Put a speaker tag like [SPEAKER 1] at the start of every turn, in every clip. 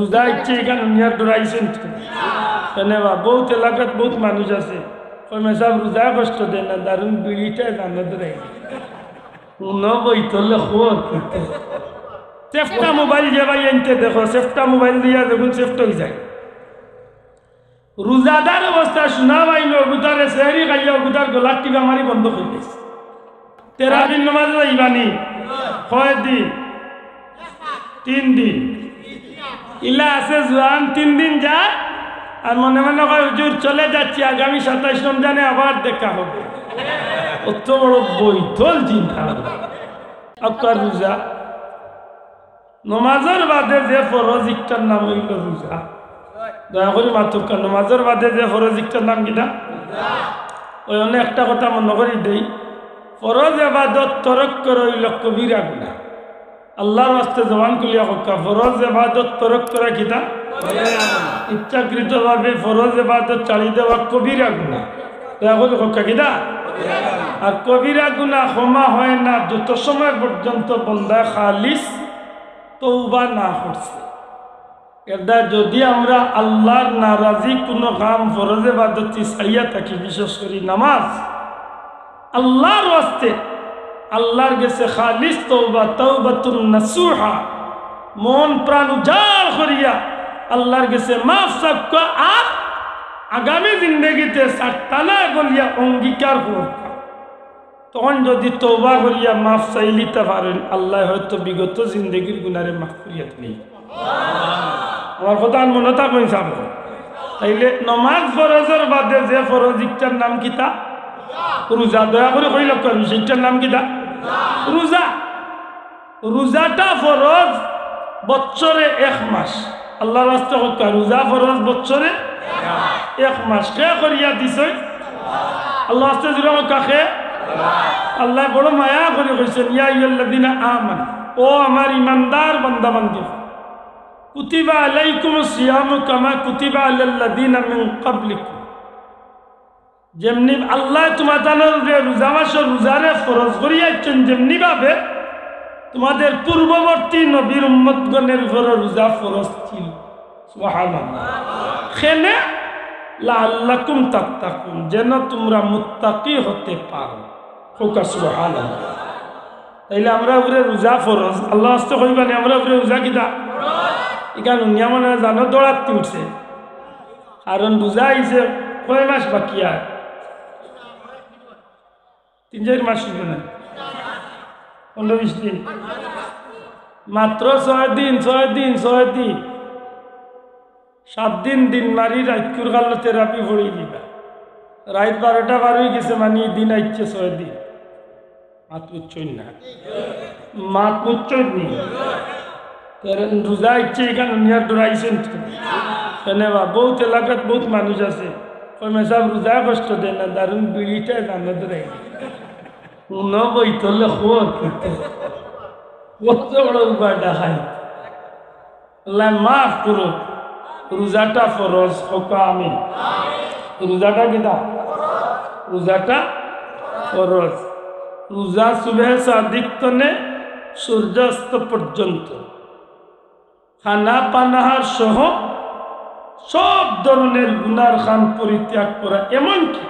[SPEAKER 1] রোজা ইচ্ছে এখানে নিয়ার ডরাইছেন ধন্যবাদ। বহুত এলাকাত বহুত মানুষ আছে ওই মেসাব রোজা কষ্ট দেয় না, দারুণ বিড়িটাই জানো ধরাই বইতলে সেফটা মোবাইল যে ভাই আনতে দেখো, সেফটা মোবাইল দিয়া দেখুন সেফট হয়ে যায়। রোজাদার অবস্থা শোনা পাইল অগুতারে সেহরি খাইয়া অগুতার গলার টিপা মারি বন্ধ করে দিয়েছে। তেরাবিন নমাজ যাইবানি কয় দিন? 3 দিন। ইলা আছে জোয়ান 3 দিন যায় আর মনে মনে কয় হুজুর চলে যাচ্ছি, আগামী 27 রমজানে আবার দেখা হবে। অত বড় বৈতল চিন্তা। আপনার রোজা নমাজের বাদে যে ফরজ ইকটার নাম হইল রোজা। দয়া করি মাতুকা নমাজের বাদে যে ফরজ ইকটার নাম কিনা? ওই অনেক একটা কথা মনে করি দেই, ফরজ ইবাদত তরক করে হইল কবিরা গুনাহ। আল্লাহর রাস্তায় জবান খুলিয়া হক্কা ফরজ ইবাদত তরক করা কিনা? ইচ্ছাকৃতভাবে ফরজ ইবাদত ছাড়ি দেওয়া কবিরা গুনাহ। দয়া করি হক্কা কিনা? আর কবিরা গুনাহ ক্ষমা হয় না যত সময় পর্যন্ত বান্দা খালিস তওবা না করছে। এটা যদি আমরা আল্লাহর নারাজি কোনো কাম ফরজ ইবাদত ছাড়িয়া থাকি, বিশেষ করে নামাজ, আল্লাহর ওয়াস্তে আল্লাহর কাছে খালিস তওবা, তাওবাতুন নাসুহা, মন প্রাণ উজাড় করিয়া আল্লাহর কাছে মাফ চাওয়া আর আগামী জিন্দগিতে সাতটানা বলিয়া অঙ্গীকার করব। তখন যদি তওবা করিয়া মাফ চাইলিতে পারেন, আল্লাহ হয়তো বিগত জিন্দগির গুনারে মাফ করিয়া দিলেন। আমার কথা মনে থাকুন সাব। তাইলে নমাজ ফরজের বাদে যে ফরজ ইকটার নাম কিতা? রোজা। দয়া করে কইল সেইটার নাম কিতা? রোজা। রোজাটা ফরজ বছরে 1 মাস। আল্লাহর রাস্তা হত্যা রোজা ফরজ বছরে 1 মাস। কে করিয়া দিছে? আল্লাহ রাস্তা জুড়ে কাকে? আল্লাহ বড় মায়া করে কইছেন, ইয়া আইয়ুহাল্লাযীনা আমানু, ও আমার ইমানদার বান্দা বান্দি, কুতিবা আলাইকুমুস সিয়ামু কামা কুতিবা আলাল্লাযীনা মিন ক্বাবলিকুম। যেমনি আল্লাহ তোমাদের রোজা মাসের রোজারে ফরজ করিয়াছেন, যেমনি ভাবে তোমাদের পূর্ববর্তী নবীর উম্মতগণের উপর রোজা ফরজ ছিল। সুবহানাল্লাহ। খেনে লাআল্লাকুম তাত্তাকুন, যেন তোমরা মুত্তাকি হতে পারো। সুবহানাল্লাহ। তাইলে আমরা উপরে রোজা ফরজ, আল্লাহ আস্তে কইবানি আমরা উপরে রোজা কিতা এখানে নিয়মনে জানো দৌড়াতে উঠছে। কারণ রোজা আইছে কয় মাস বাকি? আর 3-4 মাস হইবে না, 15-20 দিন মাত্র। 6 দিন 7 দিন দিন মারি রাইকুর গাল থেরাপি ভরি দিবা। রাত 12টা বার হয়ে গেছে, মানে দিন আইছে 6 দিন। মাত উচ্চই না, মাত উচ্চই নি রোজা ইচ্ছে এখানে নিয়ার ডরাইছেন ধন্যবাদ। বহুত এলাকাত বহুত মানুষ আছে ওই মেসাব রোজা কষ্ট দেয় না, দারুণ বিড়িটাই জানো ধরাই বইতলে কত বড় উপায়টা খাই। আল্লাহ মাফ করো। রোজাটা ফরজ হোক। আমি রোজাটা কিনা? রোজাটা ফরজ। রোজা সুবহে সাদিক তনে সূর্যাস্ত পর্যন্ত খানা পানাহার সহ সব ধরনের গুনার খান পরিত্যাগ করা। এমনকি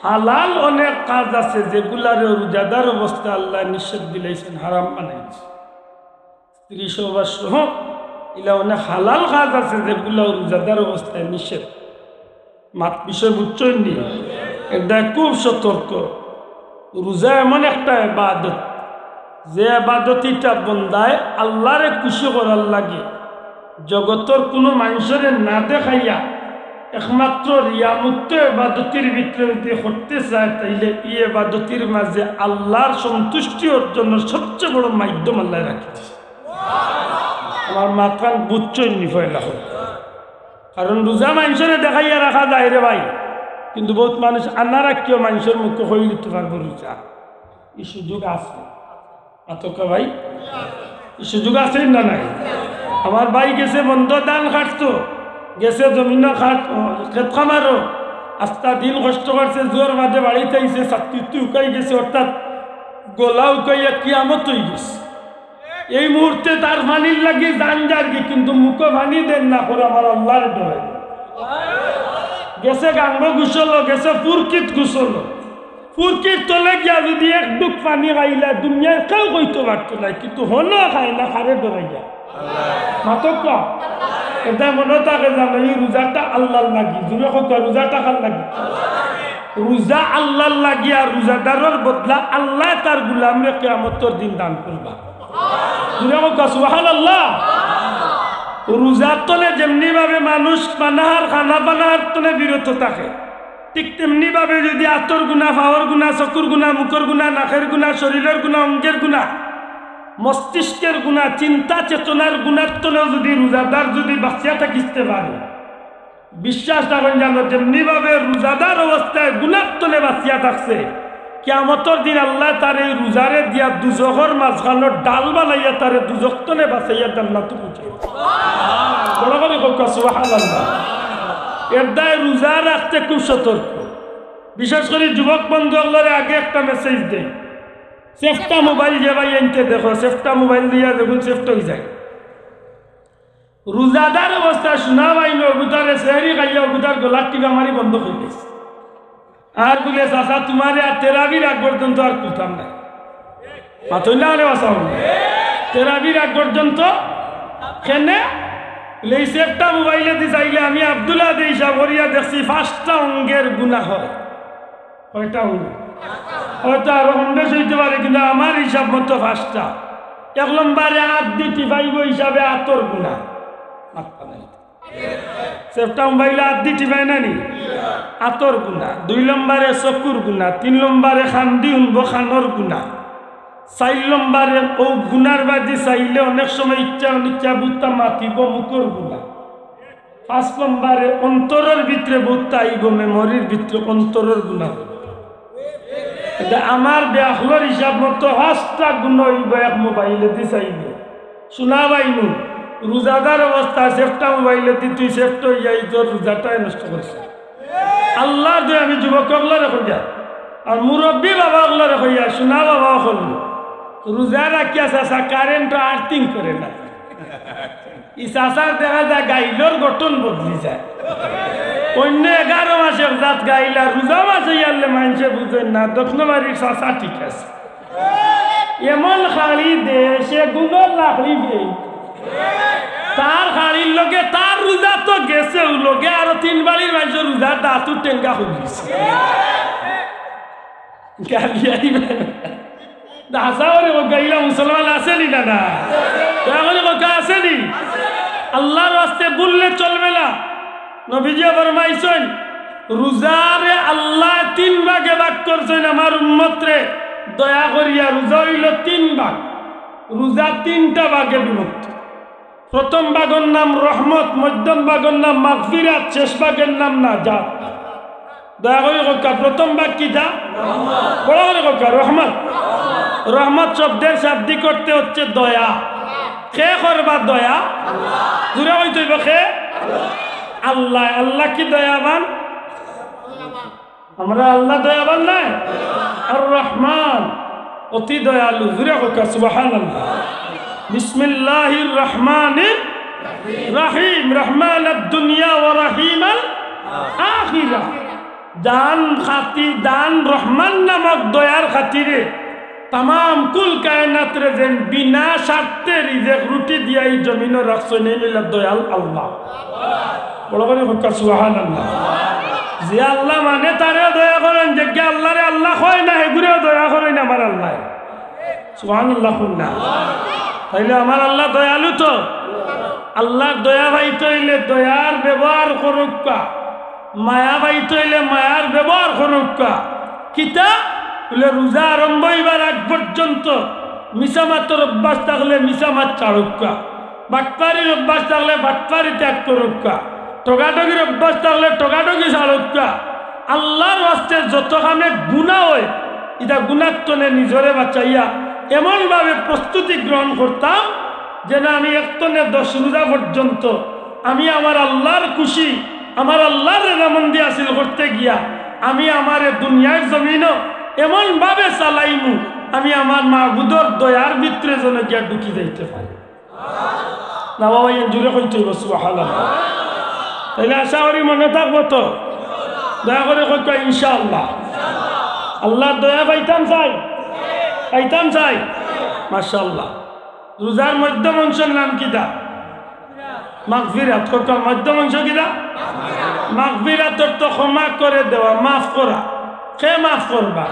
[SPEAKER 1] হালাল অনেক কাজ আছে যেগুলার রোজাদার অবস্থা আল্লাহ নিষেধ দিলেছেন, হারাম বানাইছে। স্ত্রী সহবাস সহ এগুলা অনেক হালাল কাজ আছে যেগুলো রোজাদার অবস্থায় নিষেধ। মাত বিষয় বুঝছই নি, এটা খুব সতর্ক। রোজা এমন একটা ইবাদত যে ইবাদতটা বন্দায় আল্লাহরে খুশি করার লাগে জগতের কোনো মানুষের না দেখাইয়া একমাত্র রিয়ামুক্ত ইবাদতের ভিতরে করতে চায়, তাইলে এই ইবাদতের মাঝে আল্লাহর সন্তুষ্টি অর্জনের সবচেয়ে বড় মাধ্যম আল্লাহ রাখিছে। আমার মাথান বুঝছই নি ফয়লা হোক। কারণ রোজা মানুষের দেখাইয়া রাখা যায় রে ভাই, কিন্তু বহুত মানুষ আনা রাখিও মানুষের মুখে হয়ে দিতে পারবো রোজা। এই সুযোগ আছে আতকা ভাই, এই সুযোগ আছে না নাই? আমার ভাই গেছে বন্ধ ধান কাটতো, গেছে জমিন খেত খামারও, আস্তা দিন কষ্ট করছে, জোর বাদে বাড়িতে আইসে ছাত্রী উকাই গেছে, অর্থাৎ গোলা উকাইয়া কিয়ামত হয়ে গেছে। এই মুহূর্তে তার পানির লাগি জান যারগি, কিন্তু মুখে পানি দেন না করে আমার আল্লাহর ডরে গেছে গাঙ্গ গুছলো, গেছে ফুরকিত গুছলো। ফুরকির তলে গিয়া যদি এক ডুব পানি খাইলা দুনিয়ায় কেউ কইতে পারতো না, কিন্তু হলো খায় না, খারে ডরে গিয়া মাতক এটা মনে থাকে জানো এই রোজাটা আল্লাহর লাগি। জুড়ে কথা রোজাটা কার লাগি? রোজা আল্লাহর লাগি, আর রোজাদারের বদলা আল্লাহ তার গুলামরে কিয়ামতের দিন দান করবা। জুড়ে কথা সুবহানাল্লাহ। রোজার তলে যেমনি ভাবে মানুষ পানাহার খানা পানাহার তলে বিরত থাকে, ঠিক তেমনি ভাবে যদি আতর গুণা, ফাওয়ার গুণা, চকুর গুণা, মুখের গুণা, নাকের গুণা, শরীরের গুণা, অঙ্গের গুণা, মস্তিষ্কের গুণা, চিন্তা চেতনার গুণার তলেও যদি রোজাদার যদি বাঁচিয়া থাকিতে পারে, বিশ্বাস রাখেন জানো যেমনি ভাবে রোজাদার অবস্থায় গুণার তলে বাঁচিয়া থাকছে, কিয়ামতের দিন আল্লাহ তার এই রোজারে দিয়া দুজখর মাঝখানোর ডাল বানাইয়া তারে দুজখ তলে বাঁচাইয়া জান্নাতে পৌঁছে। বড় করে কইয়া সুবহানাল্লাহ। এর দায় রোজা রাখতে খুব সতর্ক। বিশেষ করে যুবক বন্ধুগুলোর আগে একটা মেসেজ দেয়, সেফটা মোবাইল যে ভাই এনতে দেখো, সেফটা মোবাইল দিয়া দেখুন সেফট হয়ে যায়। রোজাদার অবস্থায় শোনা পাইন অগুতারে সেহরি খাইয়া অগুতার গলার টিপা মারি বন্ধ হয়ে গেছে। আর বলে চাষা তোমার আর তেরাবির আগ পর্যন্ত আর করতাম না, মাথই না হলে বাঁচাও তেরাবির আগ পর্যন্ত কেনে এই সেফটা মোবাইলে দিয়ে চাইলে আমি আব্দুল্লাহ দিয়ে হিসাব করিয়া দেখছি 5টা অঙ্গের গুণা হয়। কয়টা অঙ্গ? হয়তো আরো অন্বেষ হইতে পারে, কিন্তু আমার হিসাব মতো 5টা। 1 নম্বরে হাত দিয়ে টিপাইব হিসাবে আতর গুণা, সেফটা মোবাইলে হাত দিয়ে টিপাই না নি, আতর গুণা। 2 নম্বরে চকুর গুণা। 3 নম্বরে খান্দি উনব, খানোর গুণা। 4 নম্বরে ও গুনার বাদি চাইলে অনেক সময় ইচ্ছা অনিচ্ছা বুত্তা মাতিব, মুখর গুণা। 5 নম্বরে অন্তরের ভিতরে বুত্তা আইব, মেমোরির ভিতরে অন্তরের গুণা। এটা আমার ব্যাখলর হিসাব মতো 5টা গুণ হইব এক মোবাইলে দি চাইবে। শোনা পাইনু রোজাদার অবস্থা সেফটা মোবাইলে দি তুই সেফট হয়ে যাই, তোর রোজাটাই নষ্ট করিস। আল্লাহ দিয়ে আমি যুবকগুলো রেখে যা, আর মুরব্বী বাবাগুলো রেখে যা, শোনা বাবা হল রোজা রাখিয়া চাষা কারেন্ট আর্থিং করে না, ই চাষার দেখা যায় গাইলর গঠন বদলি যায়। অন্য 11 মাসে জাত গাইলা রোজা মাসে ইয়ারলে মানুষে বুঝেন না, দক্ষিণবাড়ির চাষা ঠিক আছে, এমন খালি দে সে গুণর লাখলি দেই, তার খালির লগে তার রোজা তো গেছে লগে আরো 3 বাড়ির মানুষের রোজার দাঁতু টেঙ্গা খুলিছে। গালি আইবে দাসাওরে ও গাইলা মুসলমান আসেনি না না, তাহলে কথা আসেনি। আল্লাহর রাস্তে বললে চলবে না। নবীজি ফরমাইছেন রোজারে আল্লাহ 3 ভাগে ভাগ করছেন আমার উম্মতরে, দয়া করিয়া রোজা হইল 3 ভাগ। রোজা 3টা ভাগে বিভক্ত। প্রথম ভাগের নাম রহমত, মধ্যম ভাগের নাম মাগফিরাত, শেষ ভাগের নাম নাজাত। দয়া করে কথা প্রথম ভাগ কি যা বড় করে কথা রহমত। রহমত শব্দের শাব্দিক করতে হচ্ছে দয়া। কে করবা দয়া? জুড়ে হইতে হইব কে? আল্লাহ। আল্লাহ কি দয়াবান? আমরা আল্লাহ দয়াবান নাই? আর রহমান অতি দয়ালু। জুড়ে কথা সুবহানাল্লাহ। বিসমিল্লাহির রহমানির রহিম। রহমান দুনিয়া ও রহিম আখিরা। দান খাতি দান রহমান নামক দয়ার খাতিরে তাম কুল কায়নাত রে যেন বিনা স্বার্থে রিজেক রুটি দিয়া এই জমিন রাখছো নেই নিলা দয়াল আল্লাহ। বড় করে হক সুবহানাল্লাহ। যে আল্লাহ মানে তারে দয়া করেন, যে আল্লাহ রে আল্লাহ হয় না হেগুরেও দয়া করেন আমার আল্লাহ। সুবহানাল্লাহ না তাইলে আমার আল্লাহ দয়ালু তো। আল্লাহর দয়া পাইতে হইলে দয়ার ব্যবহার করুক, মায়া পাইতে হইলে মায়ার ব্যবহার করুক। কিতা বলে রোজা আরম্ভ হইবার আগ পর্যন্ত মিছামাতের অভ্যাস থাকলে মিছামাত ছাড়ুক, বাটপারির অভ্যাস থাকলে বাটপারি ত্যাগ করুক, টগাটগির অভ্যাস থাকলে টগাটগি ছাড়ুক। আল্লাহর রাস্তে যত কামে গুনাহ হয় এটা গুণাত্মনে নিজরে বাঁচাইয়া এমনভাবে প্রস্তুতি গ্রহণ করতাম যেন আমি 10 রোজা পর্যন্ত আমি আমার আল্লাহর খুশি, আমার আল্লাহর রেজামন্দি হাসিল করতে গিয়া আমি আমার দুনিয়ার জমিনও এমনভাবে চালাইমু আমি আমার মাহবুদর দয়ার ভিতরে যেন গিয়া ঢুকি যাইতে পারি। না বাবা এই জুড়ে কইতে হইব সুবহানাল্লাহ। তাইলে আশা করি মনে থাকবো তো, দয়া করে কই ইনশাআল্লাহ। আল্লাহর দয়া পাইতাম চাই মাশাআল্লাহ। রোজার মধ্যম অংশের নাম কিটা? মাগফিরাত। মধ্যম অংশ কিটা? মাগফিরাতর তো ক্ষমা করে দেওয়া, মাফ করা। কে মাফ করবা?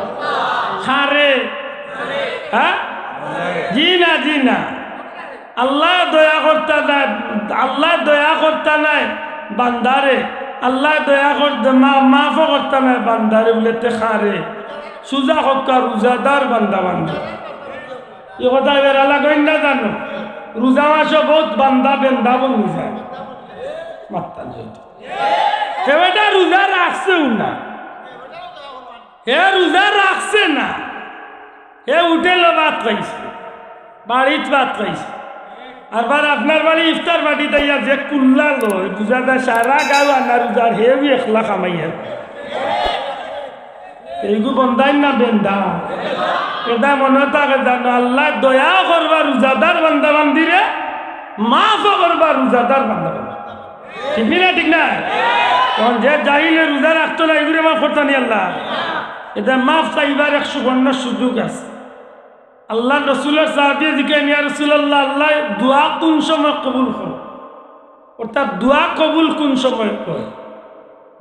[SPEAKER 1] খারে? হ্যাঁ, জি না। আল্লাহ দয়া করতে নাই, আল্লাহ দয়া করতে নাই বান্দারে, আল্লাহ দয়া করতে মাফও করতে নাই বান্দারে বলে তে খারে সুজা হক্কা রোজাদার বান্দা এ কথা বেড়ালা কইন না জানো? রোজা মাসও বহুত বান্দা বেন্দাবন যায় মাত্তা হেটা রোজা রাখছেও না, হে রোজা রাখছে না, হে উঠেল ভাত খাইছে, বাড়িত ভাত খাইছে। আরবার আপনার বাড়ি ইফতার বাড়ি তাইয়া যে কুল্লা লয় বুঝা দেয় সারা গাও আনা রোজার হেবি একলা কামাইয়া এইগু বন্ধাই না বেন্দা। এটা মনে থাকে জানো আল্লাহ দয়া করবা রোজাদার বান্দা বান্দিরে, মাফও করবা রোজাদার বান্দা বান্দি। ঠিক না? তখন যে যাইলে রোজা রাখতো না এগুলো মাফ করতে নি আল্লাহ। এটা মাফ চাইবার এক সুবর্ণ সুযোগ আছে। আল্লাহ রসুলের সাহাবী জিজ্ঞেস ইয়া রাসূলুল্লাহ, আল্লাহ দোয়া কোন সময় কবুল করে? অর্থাৎ দোয়া কবুল কোন সময় করে?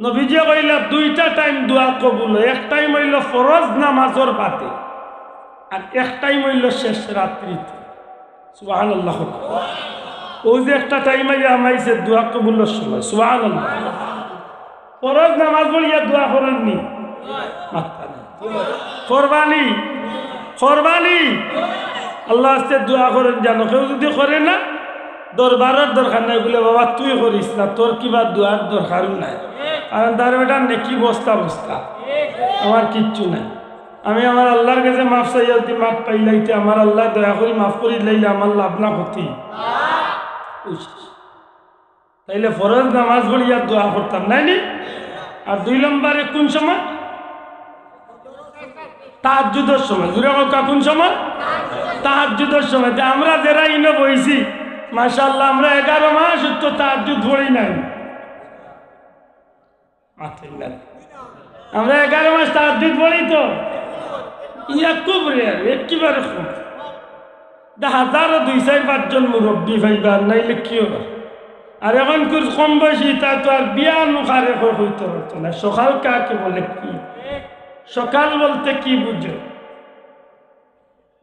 [SPEAKER 1] নবীজি কইলা দুইটা টাইম দোয়া কবুল হয়। এক টাইম হইল ফরজ নামাজের বাদে, আর এক টাইম হইল শেষ রাত্রিতে। সুবহানাল্লাহ। ওই যে একটা টাইম আমাইছে দোয়া কবুলের সময়। সুবহানাল্লাহ। ফরজ নামাজ বলিয়া দোয়া করেননি মাত্রা না। কোরবানি আল্লাহ আস্তে দোয়া করেন জানো। কেউ যদি করে না দরবারের দরকার নাই বলে বাবা তুই করিস না, তোর কিবা দোয়ার দরকারও নাই, কারণ তার বেটা নেকি বস্তা আমার কিচ্ছু নাই। আমি আমার আল্লাহর কাছে মাফ চাইয়া যদি মাফ পাইলাইতে আমার আল্লাহ দয়া করে মাফ করি লাইলে আমার লাভ না ক্ষতি। তাইলে ফরজ নামাজ বলিয়া দোয়া করতাম নাই নি। আর 2 নম্বরে কোন সময়? তাহাজ্জুদের সময়। জুড়ে কোন সময়? তাহাজ্জুদের সময়। আমরা যারা ইনো বইছি মাশাআল্লাহ আমরা 11 মাস তো তাহাজ্জুদ পড়ি নাই। আমরা 11 মাস তাহাজ্জুদ পড়ি তো ইয়া খুব রেয়ার, একেবারে কম। 1000-2-4-5 জন মুরব্বী ভাইবার নাইলে কি হবে? আর এখন কম বয়সী তা তো আর বিয়া মুখারে হইতে হতো না। সকাল কাকে বলে কি? সকাল বলতে কি বুঝো?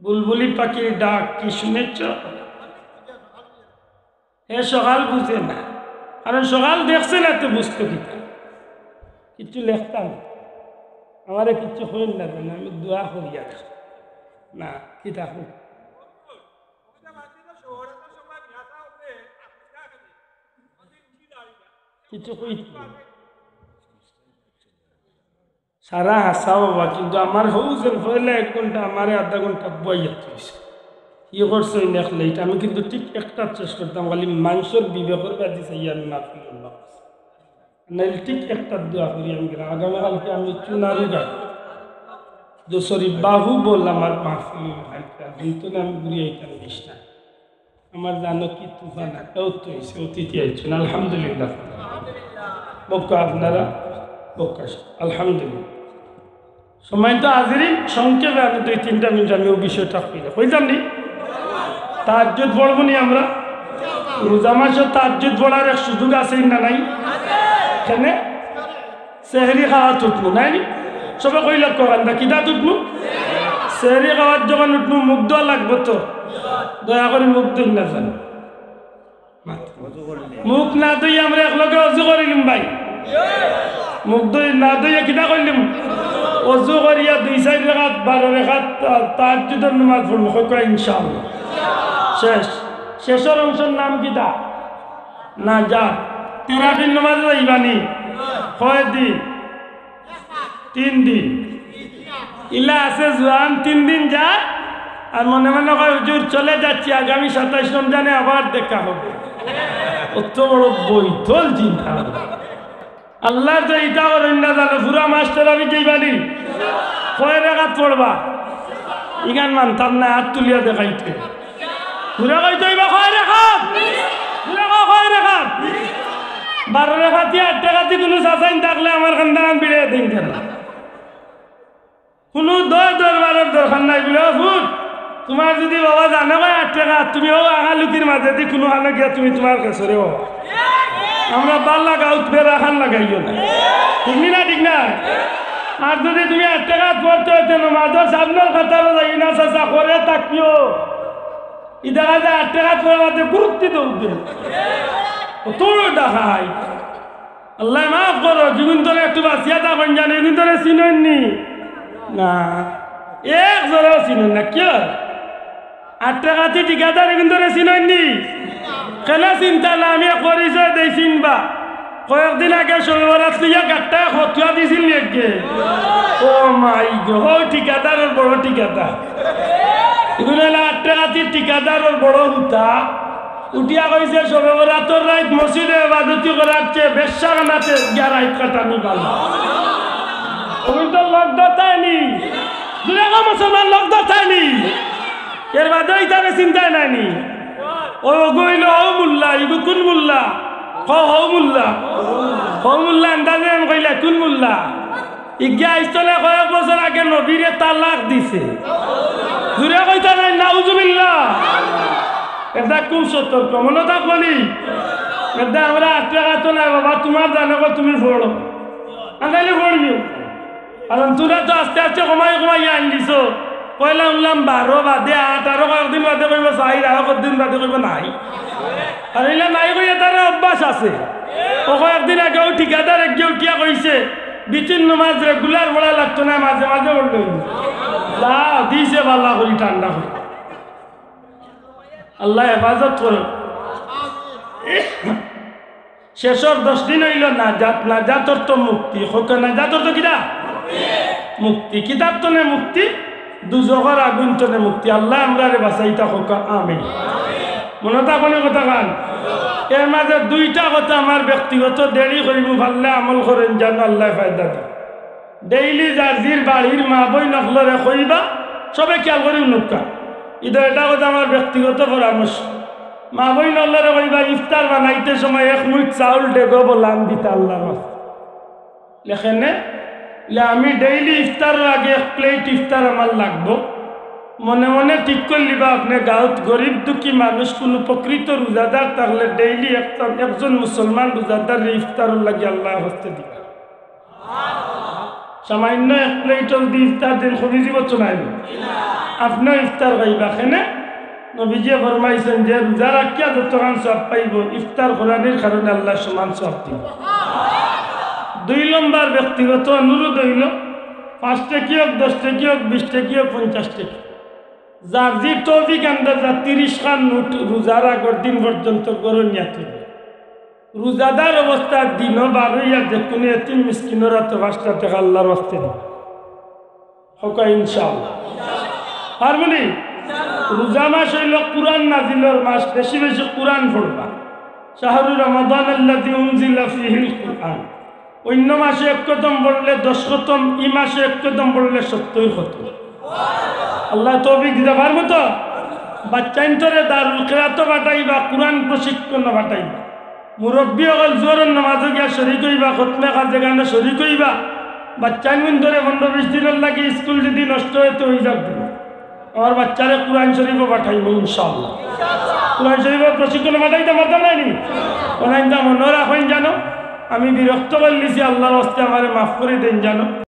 [SPEAKER 1] বুলবুলি পাখির ডাক কি শুনেছ? এ সকাল বুঝে না, কারণ সকাল দেখছে না তো বুঝতো কিছু লেখতাম আমারে কিছু হইল না জানো, আমি দোয়া করিয়া না কি থাকো কিছু হইত সারা হাসা বাবা, কিন্তু আমার হৌজেন হইলে 1 ঘন্টা আমার আধা ঘন্টা বইয়া হয়েছে। কি করছো দেখলে এটা আমি কিন্তু ঠিক একটা চেষ্টা করতাম, খালি মাংসর বিবেকের বাদি চাই আমি মাফি নাইলে ঠিক একটা দোয়া করি আমি আগামীকালকে আমি চুনারু গাই দোসরি বাহু বল আমার মাফি কিন্তু না আমি ঘুরিয়ে এইখানে দিস না। আমার জানো কি তুফান একটাও তো হয়েছে, অতিথি আইছেন আলহামদুলিল্লাহ। বক্কা আপনারা বক্কা আলহামদুলিল্লাহ। সময় তো হাজিরি সংক্ষেপে আমি 2-3টা মিনিট আমি ওই বিষয়টা কইলাম নি। তাহাজ্জুদ পড়ব নি আমরা? রোজা মাসে তাহাজ্জুদ পড়ার এক সুযোগ আছে না নাই? কেনে সেহরি খাওয়া উঠবো নাই নি? সবে কইলা করান কিটা উঠবো? সেহরি খাওয়ার যখন উঠবো মুখ দেওয়া লাগবো তো, দয়া করে মুখ দিন না জানো। মুখ না দই আমরা একলগে অজু করিলাম ভাই, মুখ দই না দইয়া কিটা করলাম? অজু করিয়া 2-4 রাকাত 12 রাকাত তাহাজ্জুদের নামাজ পড়বো কই ইনশাআল্লাহ। শেষের অংশের নাম কিটা? না যা তেরাফির নামাজ যাইবানি কয় দিন? 3 দিন। ইলা আছে জোয়ান 3 দিন যা আর মনে মনে কয় হুজুর চলে যাচ্ছি, আগামী 27 রমজানে আবার দেখা হবে। অত বড় বৈতল চিন্তা। আল্লাহ তো এটা করেন না জানো, পুরা মাস্টার আমি যাইবানি কয় রাকাত পড়বা? ইগান মানতাম না হাত তুলিয়া দেখাইতে ঘুরে কইতে বা কয় রেখাত ঘুরে কয় রেখাত 12 রেখাতি 8 টাকাতি কোনো চাচাইন থাকলে আমার খানদান বিড়ে দিন কেন কোনো 10-12 দরকার নাই বলে ফুট তোমার যদি বাবা জানে 8 টাকা তুমি ও আগালুকির মাঝে দি কোনো হানে গিয়া তুমি তোমার কাছে রে বাবা আমরা বাল্লা গাউত বেরা খান লাগাইও না ঠিক না ঠিক না আর যদি তুমি 8 টাকা পড়তে হইতে নমাজের সামনের কাতারে যাই না চাচা করে তাকিও ইদা 8 টাকা পড়াতে গুরুত্ব দৌড়ে তোর দেখাই আল্লাহ মাফ করো জীবন তোর একটু বাঁচিয়া থাকুন জানি কিন্তু চিনেননি না এক জোরেও চিনেন না কি 8 টাকাতে ঠিকাদার কিন্তু চিনেননি কেন চিন্তা না আমি পরিচয় দেই চিনবা কয়েকদিন আগে শনিবারাত্রিয়া গাট্টা হতুয়া দিছিল নেকে ও মাই গড ঠিকাদারের বড় ঠিকাদার এগুলো 8 টাকাতে ঠিকাদারের বড় হুতা উঠিয়া কইছে শনিবারাত্রির রাত মসজিদে ইবাদতি করাচ্ছে বেশ্যাখানাতে গিয়া রাত কাটানি ভালো ওই তো লগদাতানি দুনিয়া মুসলমান লগদাতানি এর বাদে ইতারে চিন্তা নাইনি ও গইল ও মুল্লা ইগু কোন মুল্লা হো মুল্লা আন্দাজে কইলা কোন মুল্লা ইগিয়া ইস্তলে কয়েক বছর আগে নবীরে তালাক দিছে জুড়ে কইতা নাই নাউজুবিল্লাহ এটা খুব সতর্ক মনে থাকবনি এটা আমরা 8 টাকা তো নাই বাবা তোমার জানো তুমি পড়ো আঙ্গালি পড়িও কারণ তোরা তো আস্তে আস্তে কমাই আন দিছ পয়লা উনলাম 12 বাদে 8 আরো কয়েকদিন বাদে কইব 4 আরো কয়েকদিন বাদে কইব নাই আর এলা নাই কইয়া তার অভ্যাস আছে ও কয়েকদিন আগে ঠিকাদার একজন উঠিয়া কইছে বিচিন নামাজ রেগুলার পড়া লাগতো না মাঝে মাঝে পড়লো যা দিছে ভাল্লা করি ঠান্ডা করে আল্লাহ হেফাজত করো শেষর 10 দিন হইল নাজাতর তো মুক্তি হোক নাজাতর তো কিনা মুক্তি কিতাব তো নে মুক্তি দুজখর আগুন তো নে মুক্তি আল্লাহ আমরা রে বাঁচাইতা হোক আমিন মনে থাকলে কথা গান এর মাঝে 2টা কথা আমার ব্যক্তিগত দেরি করিব ভাল্লে আমল করেন জানো আল্লাহ ফায়দা দেয় ডেইলি জার্জির বাড়ির মা বই নকলরে কইবা সবে খেয়াল করি নুকা এটা এটা কথা আমার ব্যক্তিগত পরামর্শ মা বই নকলরে কইবা ইফতার বানাইতে সময় 1 মুঠ চাউল ডেগো বলান দিতে আল্লাহ লেখেনে আমি ডেইলি ইফতারের আগে 1 প্লেট ইফতার আমার লাগবো মনে মনে ঠিক করলিবা আপনি গাঁত গরিব দুঃখী মানুষ কোনো প্রকৃত রোজাদার থাকলে ডেইলি একজন মুসলমান রোজাদার ইফতারের লাগে আল্লাহ হস্তে দিবা সামান্য 1 প্লেট দি ইফতার দিন খুবই জীবত নাই আপনি ইফতার খাইবা কেনে নবীজি ফরমাইছেন যে রোজা রাখিয়া যতক্ষণ সব পাইব ইফতার করানোর কারণে আল্লাহ সমান সব দিব 2 নম্বর ব্যক্তিগত অনুরোধ হইল 5 টাকা হোক 10 টাকা হোক 20 টাকা হোক 50 টাকা যার যে তৌফিক আন্দাজা 30 খান নোট রোজার আগর দিন পর্যন্ত গরনিয়া তুলবে রোজাদার অবস্থার দিনও 12 যে কোনো এতিম মিসকিনরা তো 5 টাকা আল্লাহর রাস্তায় দিবে হোক ইনশাআল্লাহ পারবনি রোজা মাস হইল কুরআন নাজিলের মাস বেশি বেশি কুরআন পড়বা শাহরুর রমাদান আল্লাযী উনজিলা ফীহিল কুরআন অন্য মাসে 1 খতম পড়লে 10 খতম এই মাসে 1 খতম পড়লে 70 খতম আল্লাহ তৌফিক দিতে পারবো তো বাচ্চাইন তোরে দারুল কিরাত বাটাইবা কুরআন প্রশিক্ষণ বাটাইবা মুরব্বী হল জোরের নামাজে গিয়া শরীক হইবা খতমে কাজে গানে শরীক হইবা বাচ্চাইন ধরে 15-20 দিনের লাগি স্কুল যদি নষ্ট হইতে হয়ে যাবে আমার বাচ্চারে কুরআন শরীফও পাঠাইব ইনশাআল্লাহ কুরআন শরীফের প্রশিক্ষণ বাটাইতে পারতাম না নি ওনাইন্দা মনে রাখেন জানো আমি বিরক্ত করলিছি আল্লাহর হস্তে আমারে মাফ করে দেন জানো।